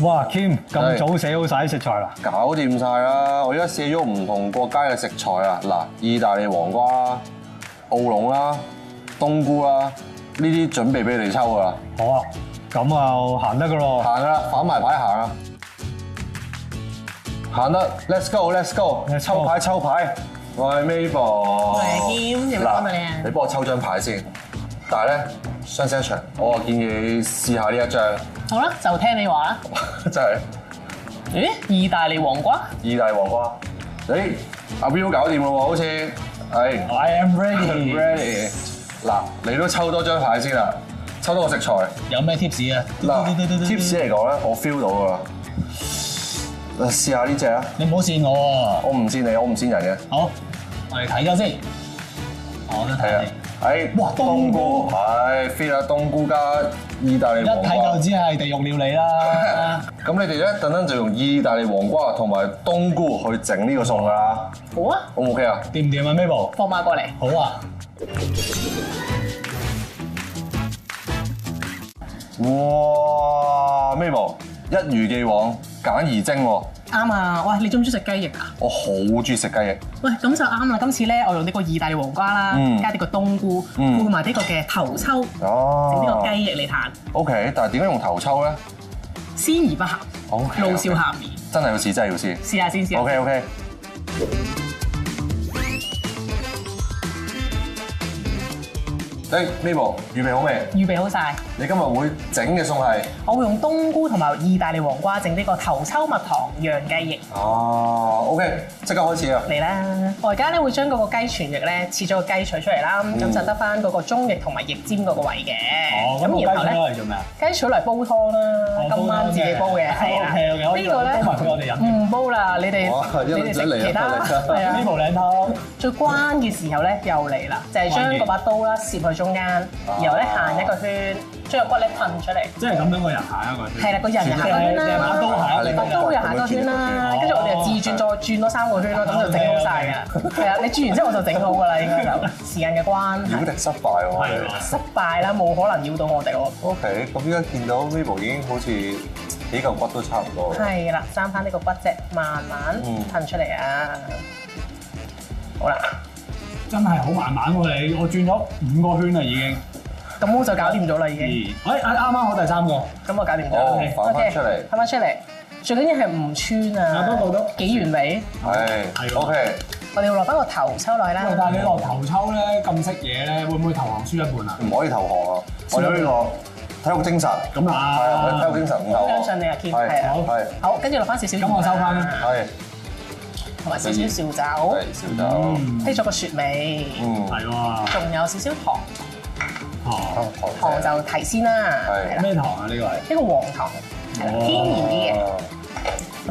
哇 ，Kim 咁早寫好晒啲食材啦，搞掂晒啦！我而家寫咗唔同國家嘅食材啊，嗱，意大利黃瓜啦、澳龍啦、冬菇啦，呢啲準備俾你哋抽噶啦。好啊，咁啊行得噶咯，行啦，反埋牌行啊！行得 ，Let's go，Let's go， 抽牌抽牌。我係 Mabel。我係 Kim，有咩幫到你啊？你幫我抽張牌先。但係咧，雙聲場，我建議你試下呢一張。好啦，就聽你話啦。真係。咦？意大利黃瓜？意大利黃瓜。誒，阿 Bill 搞掂咯喎，好似。係。I am ready。 ready。嗱，你都抽多張牌先啦，抽多個食材。有咩 tips 啊？嗱，tips 嚟講咧，我 feel 到㗎啦。試下呢隻啊！你唔好跣我喎。我唔跣你，我唔跣人嘅。好，我哋睇咗先。我都睇係啊下。，哇冬菇係 fit 啊，冬菇加意大利一黃瓜。睇就知係地獄料理啦。咁你哋咧，等陣就用意大利黃瓜同埋冬菇去整呢個餸㗎啦。好啊， O 唔 OK 啊？掂唔掂啊 Mabel？放馬過嚟。好啊。哇 Mabel 一如既往簡而精喎。啱啊！喂，你中唔中意食雞翼啊？我好中意食雞翼。喂，咁就啱啦！今次咧，我用呢個意大利黃瓜啦，加啲個冬菇，配埋呢個嘅頭抽，整呢個雞翼嚟彈。OK，但係點解用頭抽咧？鮮而不鹹， OK，老少咸宜。真係要試，真係要試。試下先，試下。 OK。Mabel 預備好未？預備好晒。你今日會整嘅餸係？我會用冬菇同埋意大利黃瓜整呢個頭抽蜜糖釀雞翼。哦，OK，即刻開始啊！嚟啦！我而家咧會將嗰個雞全翼咧切咗個雞腿出嚟啦，咁就得翻嗰個中翼同埋翼尖嗰個位嘅。咁然後咧，雞腿嚟做咩啊？雞腿嚟煲湯啦，今晚自己煲嘅，係啦。呢個咧煲埋俾我哋飲。唔煲啦，你哋食其他係啊。呢煲靚湯。最關嘅時候咧又嚟啦，就係將嗰把刀啦攝去中間，然後咧行一個圈，將個骨咧噴出嚟。即係咁樣個人行一個圈。係啦，個人行個圈啦，把刀行一個圈。把刀又行個圈啦，跟住我哋就自轉再轉多3個圈咯，咁就整好晒㗎啦。係啊，你轉完之後我就整好㗎啦，應該就時間嘅關係。妖敵失敗喎！失敗啦，冇可能要到我哋喎。OK，咁依家見到 Mabel 已經好似幾嚿骨都差唔多。係啦，爭翻呢個骨啫，慢慢噴出嚟啊！好啦，真係好慢慢喎你，我轉咗5個圈啦已經。咁我就搞掂咗啦已經。啱啱好第3個。咁我搞掂咗。好，反翻出嚟。反翻出嚟，最緊要係唔穿啊！不過都幾完美。係 OK。我哋要落翻個頭抽落去啦。但係你落頭抽咧咁識嘢咧，會唔會投降輸一半啊？唔可以投降啊！我有呢個體育精神。咁啊，係啊，體育精神唔投降。相信你啊，Kim。係啊。係。好，跟住落翻少少鹽。咁我收翻啦。係。同埋少少紹酒。係紹酒。披咗個雪味。係喎。仲有少少糖。糖就提鮮啦。係。咩糖啊？呢個係？呢個黃糖，係啦，天然啲嘅。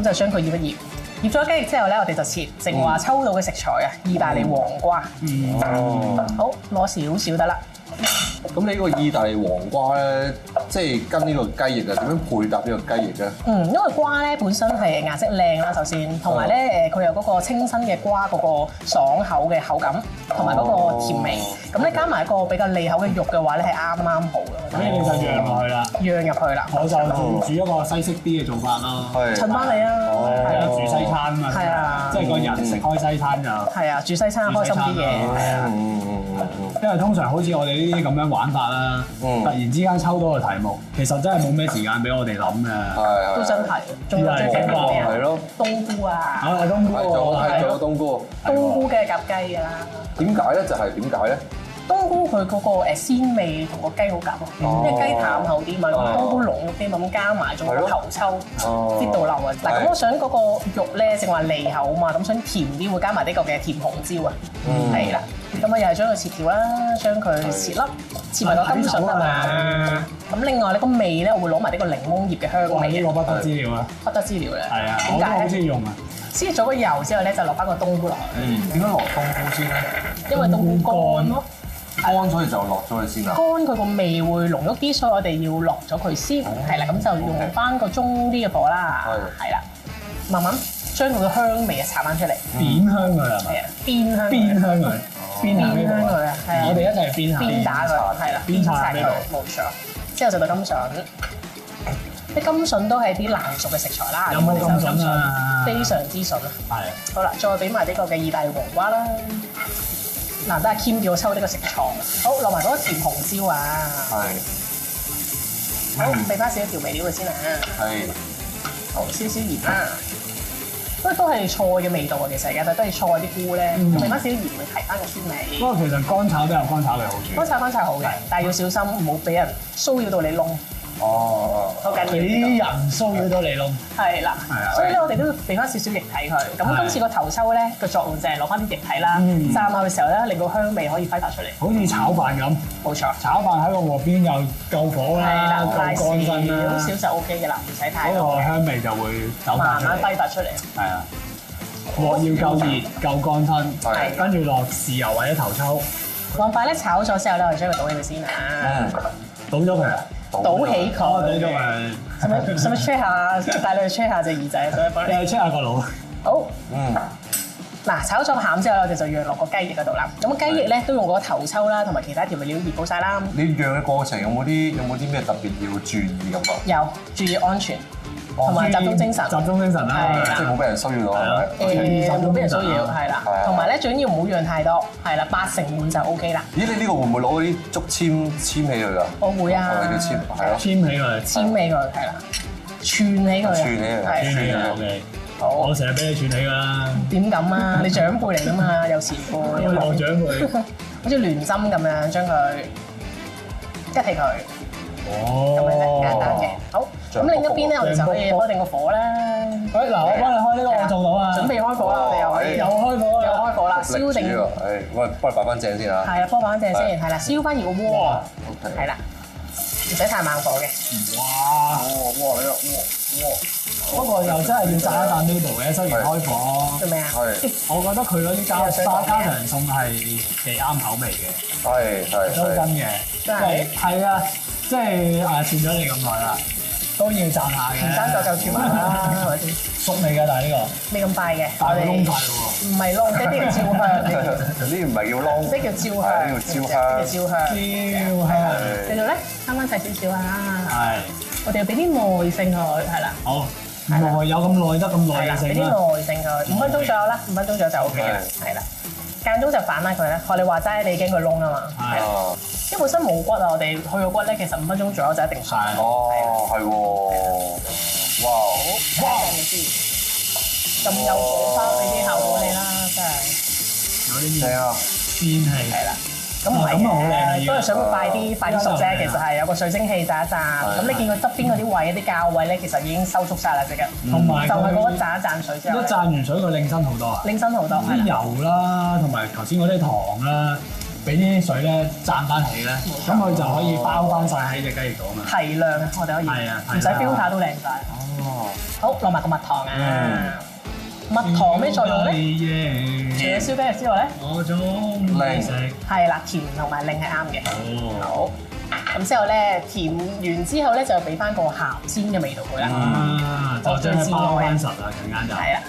咁就將佢醃一醃。醃咗雞翼之後咧，我哋就切正話抽到嘅食材啊，意大利黃瓜。好，攞少少得啦。咁你呢個意大利黃瓜咧，即係跟呢個雞翼啊，點樣配搭呢個雞翼咧？因為瓜咧本身係顏色靚啦，首先，同埋咧佢有嗰個清新嘅瓜嗰個爽口嘅口感，同埋嗰個甜味。咁咧加埋一個比較利口嘅肉嘅話咧，係啱啱好嘅。咁你就釀落去啦。釀入去啦。我就煮一個西式啲嘅做法咯。係。襯翻你啊！係啊，煮西餐啊嘛。係啊。即係個人食開西餐就。係啊，煮西餐開心啲嘅。係啊。因為通常好似我哋呢啲咁樣玩法啦，突然之間抽到個題目，其實真係冇咩時間俾我哋諗嘅。係。都真係。仲有最勁嘅咩啊？係咯。冬菇啊！冬菇係仲有冬菇。冬菇嘅夾雞㗎啦。點解咧？就係點解咧？冬菇佢嗰個鮮味同個雞好夾咯，因為雞淡厚啲嘛，咁冬菇濃郁啲嘛，咁加埋仲有個頭抽，啲到漏啊！嗱，咁我想嗰個肉咧，正話利口嘛，咁想甜啲，會加埋呢個嘅甜紅椒啊，係啦，咁啊又係將佢切條啦，將佢切粒，切埋個甘筍啊嘛，咁另外呢個味咧，我會攞埋呢個檸檬葉嘅香味。呢個不得之料啊！不得之料咧，係啊，點解咧？好中意用啊！先咗個油之後咧，就落翻個冬菇落去。點解落冬菇先咧？因為冬菇乾咯。乾所以就落咗佢先啦。乾佢個味會濃郁啲，所以我哋要落咗佢先，係啦，咁就用翻個中啲嘅火啦，係啦，慢慢將佢嘅香味啊炒翻出嚟，煸香佢係咪？係啊，煸香，煸香佢，煸香佢啊，係啊，我哋一齊煸下，煸打佢，係啦，煸晒佢，冇錯，之後就到甘筍，啲甘筍都係啲難熟嘅食材啦。有冇咁我哋就甘筍啊非常之筍啊！係。好啦，再俾埋呢個嘅意大利黃瓜啦。難得阿 Kim 叫我抽呢個食材，好落埋嗰個甜紅椒啊！係。好，俾翻少少調味料佢先啊！係。好，少少鹽啦。都係菜嘅味道啊，其實而家都係菜啲菇咧，俾翻少少鹽去提翻個酸味。不過其實乾炒都有乾炒嘅好處。乾炒好嘅，但係要小心唔好俾人騷擾到你窿。哦。好緊要。俾人騷擾到你窿。係啦。係啊。所以咧，我哋都要俾翻少少液體佢。咁今次個頭抽咧個作用就係攞翻啲液體啦，蘸下嘅時候咧，令到香味可以揮發出嚟。好似炒飯咁。冇錯。炒飯喺個鑊邊又夠火啦，夠乾身啦，少少就 OK 嘅啦，唔使太多。嗰個香味就會走發出嚟。慢慢揮發出嚟。係啊。鑊要夠熱，夠乾身，係跟住落豉油或者頭抽。黃塊咧炒咗之後咧，我哋將佢倒起佢先啊。倒咗佢啊！倒起佢。倒咗佢。使唔使 check 下？帶你去 check 下隻耳仔，想幫你。你去 check 下個腦。好。嗱，炒咗個餡之後咧，我哋就釀落個雞翼嗰度啦。咁雞翼咧都用嗰個頭抽啦，同埋其他調味料醃好晒啦。你釀嘅過程有冇啲咩特別要注意咁啊？有，注意安全。同埋集中精神，集中精神啦，即係冇俾人騷擾到係咪？冇俾人騷擾，係啦。同埋咧，最緊要唔好釀太多，係啦，8成滿就 OK 啦。咦？你呢個會唔會攞嗰啲竹籤起佢㗎？我會啊。叫籤，係咯。籤起佢，籤起佢，係啦。串起佢。串起佢。串起佢 OK。好，我成日俾你串起㗎啦。點咁啊？你長輩嚟㗎嘛，有前輩。我長輩。好似聯針咁樣將佢吉起佢。哦。咁樣咧簡單嘅。好。咁另一邊咧，我哋就可以開定個火啦。喂，嗱，我幫你開呢個，我做到啊。準備開火啦，我哋又可以。又開火啦。又開火啦，燒定。我幫你擺翻正先啊。係啊，幫擺翻正先，係啦，燒翻熱個鍋。係啦，唔使太猛火嘅。哇！不過又真係要炸一啖呢度嘅，雖然開火。做咩啊？我覺得佢嗰啲家常餸係幾啱口味嘅。係。都真嘅。真係。係啊，即係串咗你咁耐啦，都要讚下嘅。唔爭就串埋啦，係咪先？熟味嘅，但係呢個未咁快嘅。大個窿快喎。唔係窿，即係呢個焦香。呢啲唔係叫窿。即係叫焦香。呢叫焦香。焦香。繼續咧，啱啱細少少啊。係。我哋要俾啲耐性佢，係啦。好。耐有咁耐得咁耐嘅性啦。俾啲耐性佢，5分鐘左右啦，5分鐘左右就 OK 啦，係啦。間中就反下佢啦，學你話齋，你驚佢燶啊嘛。係。因為本身冇骨啊，我哋去個骨咧，其實5分鐘左右就一定熟。哦，係喎。哇！咁有火花俾啲效果你啦，真係。有啲正啊！仙氣。係啦。咁唔係嘅，都係想快啲熟啫。其實係有個水蒸氣炸一炸，咁你見佢側邊嗰啲位、啲膠位咧，其實已經收縮晒啦，即刻。同埋就係嗰個炸一炸水之後。一炸完水，佢拎身好多啊！拎身好多。啲油啦，同埋頭先嗰啲糖啦，俾啲水咧賺翻起咧，咁佢就可以包翻晒喺隻雞翼度啊嘛。提亮啊，我哋可以。係啊，唔使 filter 都靚晒。哦。好，落埋個蜜糖啊！蜜糖咩作用咧？除咗燒雞翼之外咧，我中意食。係啦，甜同埋令係啱嘅。好。咁之後咧，甜完之後咧，就俾翻個鹹鮮嘅味道佢啦。就將佢包翻實啦，陣間就。係啦。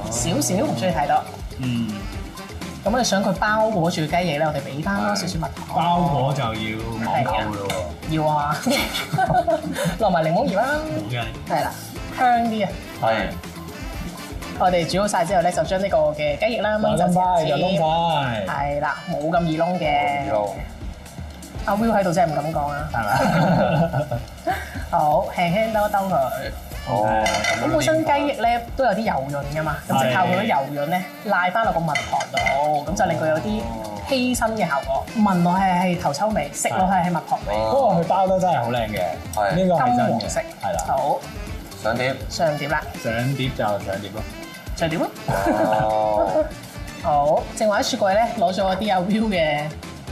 少少唔需要太多。咁我哋想佢包裹住雞翼咧，我哋俾翻多少少蜜糖。包裹就要網購嘅咯喎。要啊。落埋檸檬葉啦。好嘅。係啦，香啲啊。係。我哋煮好晒之後咧，就將呢個嘅雞翼啦，燜就燜曬。係啦，冇咁易燶嘅。阿 Will 喺度真係唔敢講啊。係咪？好，輕輕兜一兜佢。哦。咁本身雞翼咧都有啲油潤㗎嘛，咁就靠佢啲油潤咧賴翻落個蜜糖度，咁就令佢有啲稀身嘅效果。聞落係頭抽味，食落係蜜糖味。不過佢包得真係好靚嘅，呢個係真嘅。金黃色。係啦。好。上碟。上碟啦。上碟就上碟咯。上碟咯。哦。好，正話喺雪櫃咧攞咗啲阿 Will 嘅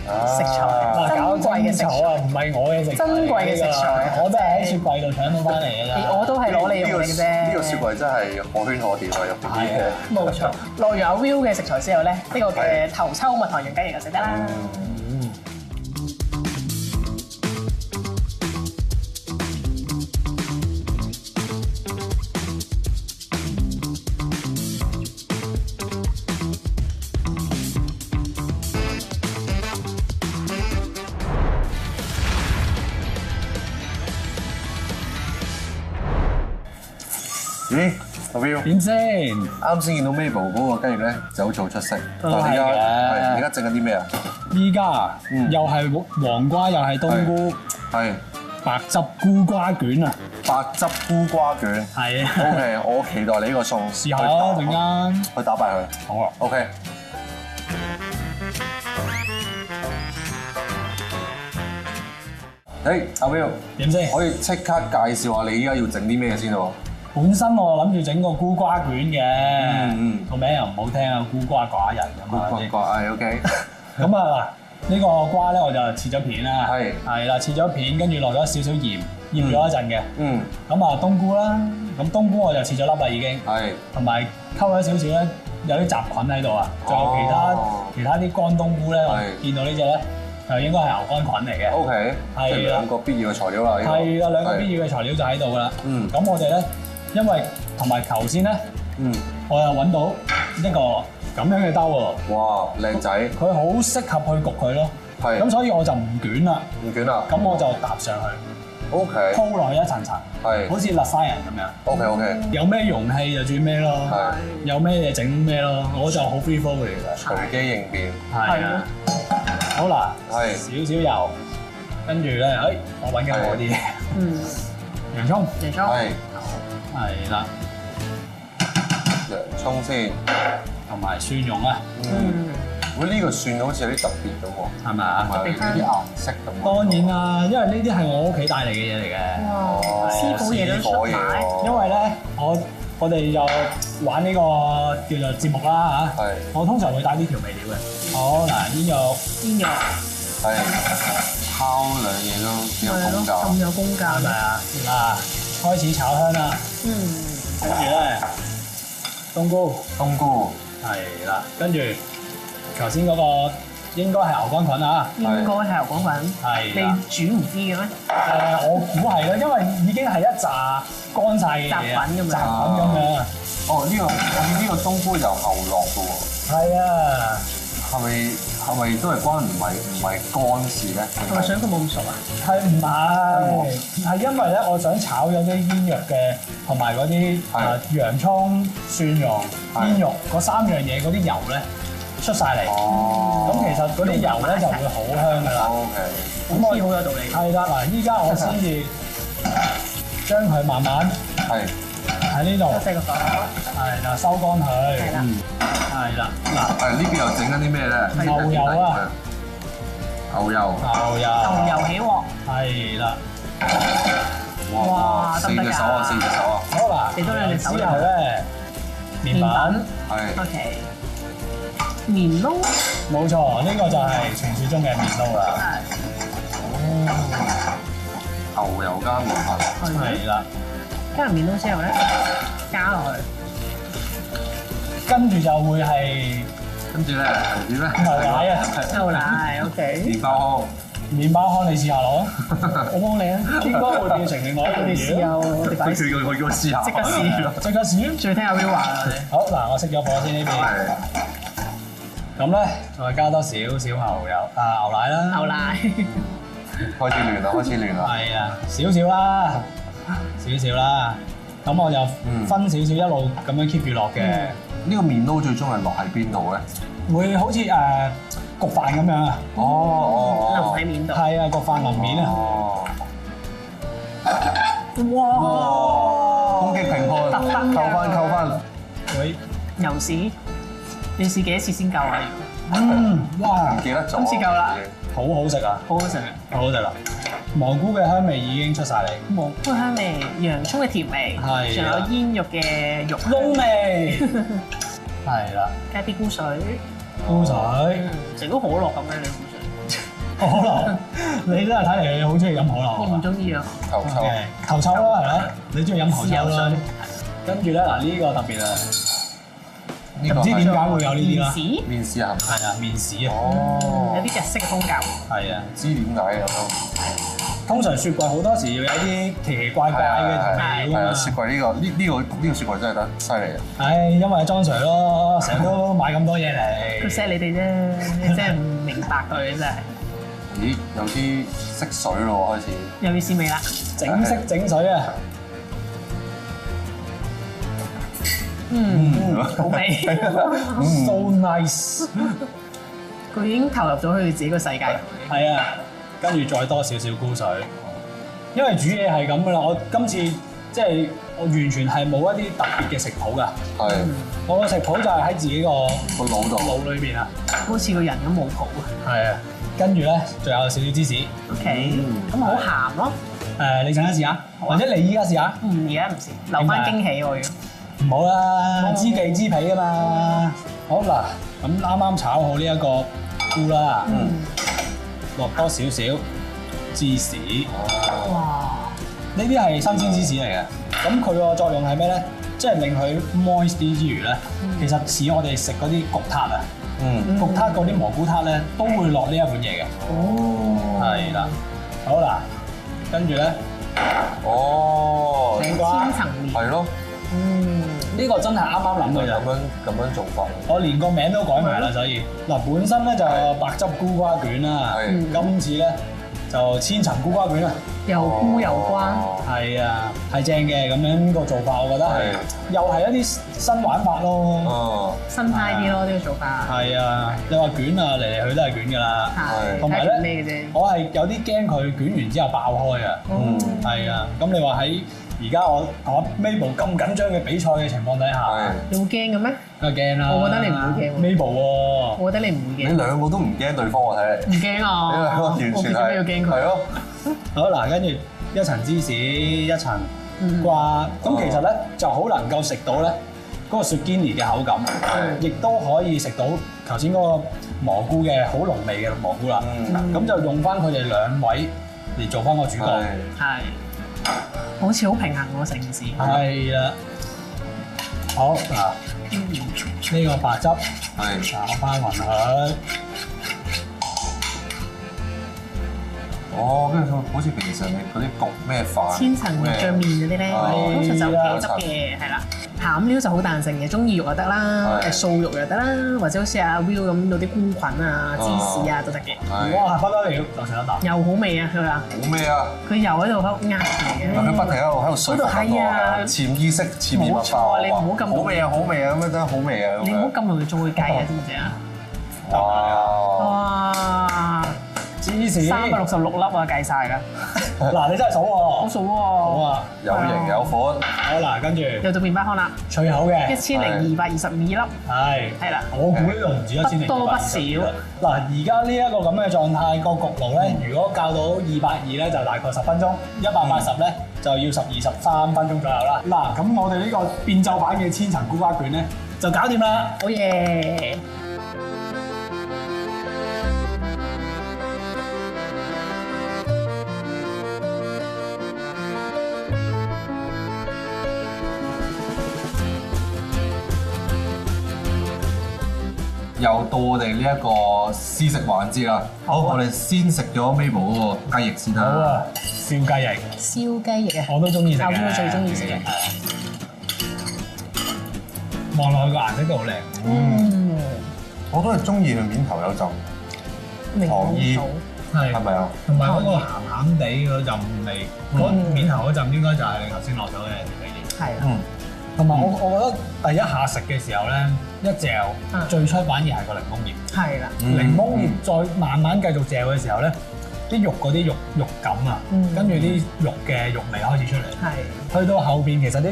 食材，珍貴嘅食材啊，唔係我嘅食材，珍貴嘅食材，我都係喺雪櫃度搶到翻嚟嘅啫。我都係攞嚟用嘅啫。呢個雪櫃真係可圈可點啊！入邊啲嘢。冇錯，落完阿 Will 嘅食材之後咧，呢個嘅頭抽蜜糖釀雞翼就食得啦。咦，阿 Will，點先？啱先見到 Mabel 嗰個雞翼咧就好做出色，但都係嘅係而家整緊啲咩啊？依家又係黃瓜，又係冬菇，係白汁菇瓜卷啊！白汁菇瓜卷。係啊， OK，我期待你呢個餸。試下啦，陣間。去打敗佢。好啊。 OK。誒，阿 Will，點先？可以即刻介紹下你依家要整啲咩先喎？本身我諗住整個菇瓜卷嘅，嗯個名又唔好聽啊，菇瓜寡人咁啊。係 OK。咁啊嗱，呢個瓜咧我就切咗片啦，係啦，切咗片，跟住落咗少少鹽，醃咗一陣嘅。嗯。咁啊冬菇啦，咁冬菇我就切咗粒啦已經，係。同埋溝咗少少咧，有啲雜菌喺度啊，仲有其他啲乾冬菇咧，我見到呢只咧就應該係牛肝菌嚟嘅。OK。係啦，即係兩個必要嘅材料啦。係啦，兩個必要嘅材料就喺度噶啦。嗯。咁我哋咧，因為同埋頭先咧，我又揾到一個咁樣嘅兜喎。哇，靚仔！佢好適合去焗佢咯。係。咁所以我就唔捲啦。唔捲啦。咁我就搭上去。OK。鋪落去一層層。係。好似勒沙人咁樣。OK。有咩容器就煮咩咯。係。有咩嘢整咩咯。我就好 free flow 嘅其實。隨機應變。係啊。好啦。係。少少油，跟住咧，我揾緊我啲嘢。洋葱。係。係啦。洋葱先，同埋蒜蓉啊。喂，呢個蒜好似有啲特別咁喎，係咪啊？有啲顏色咁。當然啦，因為呢啲係我屋企帶嚟嘅嘢嚟嘅。哇！師傅嘢都出牌。因為咧，我哋就玩呢個叫做節目啦嚇。係。我通常會帶啲調味料嘅。好嗱，煙肉。係。烤兩嘢都幾有功架。咁有功架係咪啊？嗱，開始炒香啦。跟住咧，冬菇。係啦，跟住頭先嗰個應該係牛肝菌啊。應該係牛肝菌。係。你煮唔知嘅咩？我估係啦，因為已經係一紮乾晒嘅嘢，雜品咁樣。哦，呢個我見呢個冬菇由牛落嘅喎。係啊。係咪都係關唔係乾事咧？係咪想佢冇咁熟啊？係唔係？係因為咧，我想炒咗啲煙肉嘅，同埋嗰啲洋葱、蒜蓉、煙肉嗰三樣嘢嗰啲油咧出晒嚟。咁其實嗰啲油咧就會好香㗎啦。OK。咁我好有道理。係啦，嗱，依家我先至將佢慢慢喺呢度，四個火，係啦，收乾佢。係啦。係啦，嗱，呢邊又整緊啲咩咧？牛油啊，牛油起鑊，係啦，哇，4隻手啊！好啦，你多兩隻手之後咧，麵粉，OK，麵撈，冇錯，呢個就係傳説中嘅麵撈啦。牛油加麵粉，係啦，加完麵撈之後咧，加落去。跟住就會係，跟住咧係點咧？牛奶啊，牛奶，OK。麵包糠你試下攞，我幫你啊。應該會變成另外一樣嘢。你試下，我哋快啲。佢叫我試下。即刻試。最聽阿 Will 話啦。好嗱，我熄咗火先呢邊。咁咧，再加多少少牛奶啦。牛奶。開始亂啦。係啊，少少啦。咁我就分少少一路咁樣 keep 住落嘅。呢個麵撈最終係落喺邊度咧？會好似焗飯咁樣啊！淋喺面度。係啊，焗飯淋面啊！哇！攻擊平判，扣翻。喂，牛屎，你試幾多次先夠啊？哇！唔記得咗。今次夠啦。好好食啊！好好食啊！好好食啦！蘑菇嘅香味已經出晒嚟，蘑菇香味、洋葱嘅甜味，係，仲有煙肉嘅肉燶味，係啦，加啲菇水，整到可樂咁樣你菇水。可樂，你真係睇嚟你好中意飲可樂。我唔中意啊。頭抽啦，係啦，你中意飲頭抽啦。跟住咧嗱，呢個特別啊！唔知點解會有呢啲啦？麵豉啊，係啊，麵豉啊，有啲日式嘅風格。係啊，唔知點解咁樣。通常雪櫃好多時要有啲奇奇怪怪嘅調味料㗎嘛。雪櫃呢個雪櫃真係得犀利啊！唉，因為莊 Sir 咯，成日都買咁多嘢嚟。佢錫你哋啫，你真係唔明白佢真係。咦，有啲色水咯開始。又要試味啦，整色整水啊！好味。 ，so nice。佢已經投入咗佢自己個世界。係啊，跟住再多少少菇水，因為煮嘢係咁噶啦。我今次即係我完全係冇一啲特別嘅食譜㗎。係我個食譜就係喺自己個個腦度。腦裏邊啊。好似個人咁冇譜啊。係啊，跟住咧仲有少少芝士。 OK，咁好鹹咯。你陣間試下，或者你依家試下。而家唔試，留翻驚喜我要。唔好啦，知己知彼啊嘛。好嗱，咁啱啱炒好呢一個菇啦，落多少少芝士。哇！呢啲係新鮮芝士嚟嘅，咁佢個作用係咩咧？即係令佢 moist 啲之餘咧，其實似我哋食嗰啲焗撻啊，焗撻嗰啲蘑菇撻咧都會落呢一款嘢嘅。哦，係啦，好啦，跟住咧，哦，青瓜千層麵。係咯，呢個真係啱啱諗到咋。咁樣做法。我連個名都改埋啦，所以嗱本身咧就白汁菇瓜卷啦，係今次咧就千層菇瓜卷啦。又菇又瓜，係啊，係正嘅咁樣個做法，我覺得係又係一啲新玩法咯。哦，新派啲咯，呢個做法。係啊，你話卷啊嚟嚟去都係卷㗎啦。係。同埋睇咩嘅啫？我係有啲驚佢卷完之後爆開啊。係啊，咁你話喺而家我同 Mabel 咁緊張嘅比賽嘅情況底下，你會驚嘅咩？梗係驚啦。我覺得你唔會驚喎。Mabel 喎，我覺得你唔會你驚。兩個都唔驚對方，我睇你。唔驚啊！你兩個完全我做咩要驚佢？係咯。好嗱，跟住一層芝士，一層瓜，咁其實咧就好能夠食到咧嗰個雪堅尼嘅口感，亦都可以食到頭先嗰個蘑菇嘅好濃味嘅蘑菇啦。咁就用翻佢哋兩位嚟做翻個主角。係。好似好平衡喎成件事。係啦。好嗱，呢個白汁炒翻勻佢。哦，跟住好似平時你嗰啲焗咩飯，千層醬麵嗰啲咧，通常就茄汁嘅，係啦。餡料就好彈性嘅，中意肉又得啦，素肉又得啦，或者好似阿 Will 咁攞啲菇菌啊、芝士啊都得嘅。哇，不得了，就食得啖。又好味啊，佢話。好咩啊？佢又喺度呃嘅。佢不停喺度說服我，潛意識潛移默化。你唔好咁好味啊！好味啊！咁樣真係好味啊！你唔好咁容易做佢計啊，知唔知啊？哇！哇！芝士366粒啊，計晒啦！嗱，你真係數喎，好數喎。好啊，有型有款。好嗱，跟住又到麵包糠啦，脆口嘅1222粒。係啦，我估呢度唔止1222。不多不少。嗱，而家呢一個咁嘅狀態，個焗爐咧，如果校到220咧，就大概10分鐘；180咧，就要13分鐘左右啦。嗱，咁我哋呢個變奏版嘅千層菇瓜卷咧，就搞掂啦。好嘢！又到我哋呢一個試食環節啦。好，我哋先食咗 Mabel 嗰個雞翼先啦。好啊，燒雞翼。燒雞翼啊！我都中意食嘅。阿 Will 最中意食嘅。望落去個顏色都好靚。我都係中意佢面頭有陣糖衣，係咪啊？同埋嗰個鹹鹹地嗰陣味，嗰面頭嗰陣應該就係你頭先落咗嘅啲嘢。係啊。同埋我覺得第一下食嘅時候咧，一嚼最出反而係個檸檬葉。係啦。檸檬葉再慢慢繼續嚼嘅時候咧，啲肉嗰啲肉感啊，跟住啲肉嘅肉味開始出嚟。係。去到後邊其實啲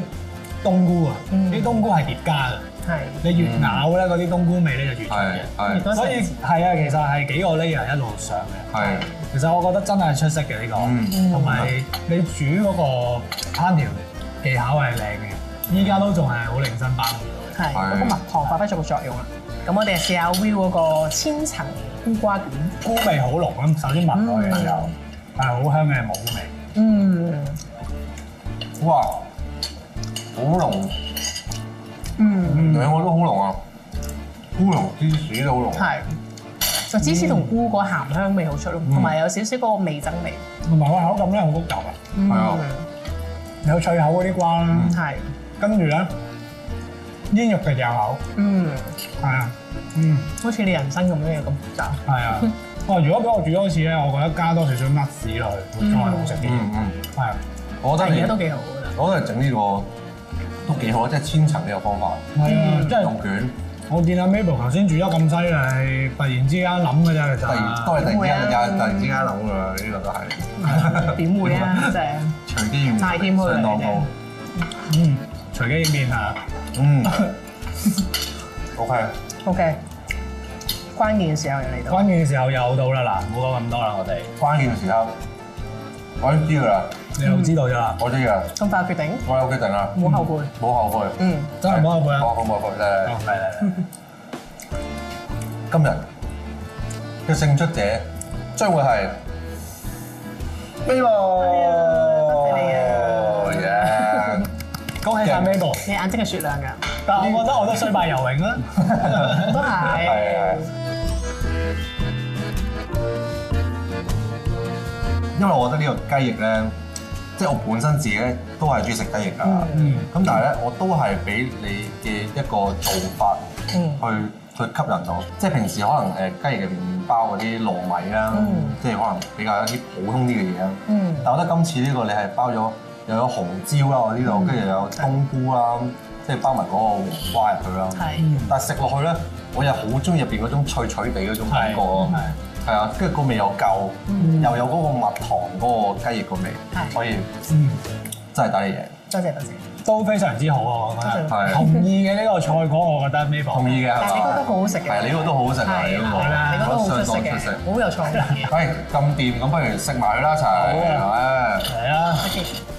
冬菇啊，啲冬菇係疊加嘅。係。你越咬咧，嗰啲冬菇味咧就越重嘅。所以係啊，其實係幾個 layer 一路上嘅。係。其實我覺得真係出色嘅呢個，同埋你煮嗰個烹調技巧係靚嘅。依家都仲係好零星包住到嘅，係嗰個蜜糖發揮咗個作用啦。咁我哋試下 Will 嗰個千層菇瓜卷，菇味好濃咁，首先聞落去嘅時候係好香嘅蘑菇味。哇，好濃。兩個都好濃啊，菇濃芝士都好濃。係，個芝士同菇個鹹香味好出咯，同埋有少少嗰個味噌味，同埋個口感咧好複雜啊。係啊，有脆口嗰啲瓜啦。係。跟住咧，煙肉嘅嚼口，係啊，好似你人生咁樣咁複雜。係啊，哇！如果俾我煮多次咧，我覺得加多少少 nuts 落去會再好食啲。係啊，我覺得而家都幾好㗎。我覺得整呢個都幾好，即係千層呢個方法。係啊，即係用卷，我見阿 Mabel 頭先煮得咁犀利，突然之間諗嘅啫，其實。都係突然之間諗㗎啦，呢個都係。點會啊？真係隨機應變，太謙虛啦相當高。隨機應變嚇。OK。 OK。關鍵時候又嚟到。關鍵時候又到啦嗱，唔好講咁多啦，我哋。關鍵時刻，我已經知㗎啦，你又知道咗啦，我知㗎，咁快決定，我有決定啦，冇後悔。冇後悔。真係冇後悔啊！冇後悔，嚟。嚟。今日嘅勝出者將會係 Mabel。多謝你啊！恭喜晒 Mabel。你眼睛係雪亮㗎。但係我覺得我都衰敗游泳啦。都係。因為我覺得呢個雞翼咧，即係我本身自己咧都係中意食雞翼㗎。咁但係咧，我都係俾你嘅一個做法去吸引到。即係平時可能雞翼入邊麵包嗰啲糯米啦，即係可能比較一啲普通啲嘅嘢啦。但係我覺得今次呢個你係包咗又有紅椒啦，我呢度跟住又有冬菇啦，即係包埋嗰個黃瓜入去啦。但係食落去咧，我又好中意入邊嗰種脆脆地嗰種感覺咯。係啊，跟住個味又夠，又有嗰個蜜糖嗰個雞翼個味，所以真係抵你贏。多謝多謝。都非常之好啊，我覺得。係同意嘅呢個菜果，我覺得 Mabel 同意嘅係嘛？但係你覺得好好食嘅。係，你嗰個都好好食啊！你嗰個你覺得好出色嘅，好有創意。係咁掂，咁不如食埋佢啦一齊。好啊，係。嚟啊！ OK。